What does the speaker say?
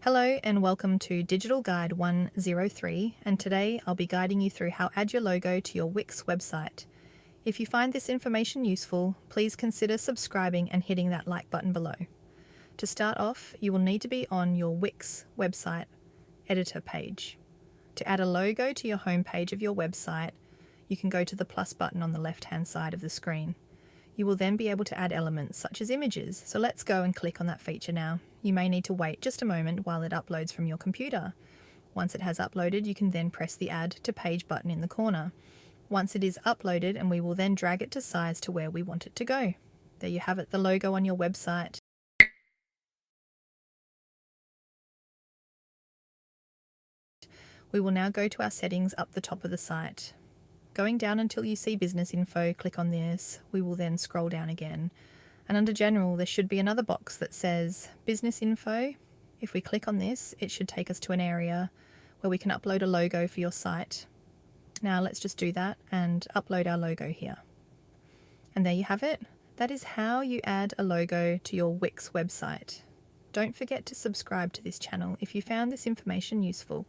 Hello and welcome to Digital Guide 103, and today I'll be guiding you through how add your logo to your WIX website. If you find this information useful, please consider subscribing and hitting that like button below. To start off, you will need to be on your WIX website editor page. To add a logo to your home page of your website, you can go to the plus button on the left-hand side of the screen. You will then be able to add elements such as images, so let's go and click on that feature now. You may need to wait just a moment while it uploads from your computer. Once it has uploaded, you can then press the Add to Page button in the corner. Once it is uploaded, and we will then drag it to size to where we want it to go. There you have it, the logo on your website. We will now go to our settings up the top of the site. Going down until you see Business Info, click on this. We will then scroll down again. And under General, there should be another box that says Business Info. If we click on this, it should take us to an area where we can upload a logo for your site. Now let's just do that and upload our logo here. And there you have it. That is how you add a logo to your WIX website. Don't forget to subscribe to this channel if you found this information useful.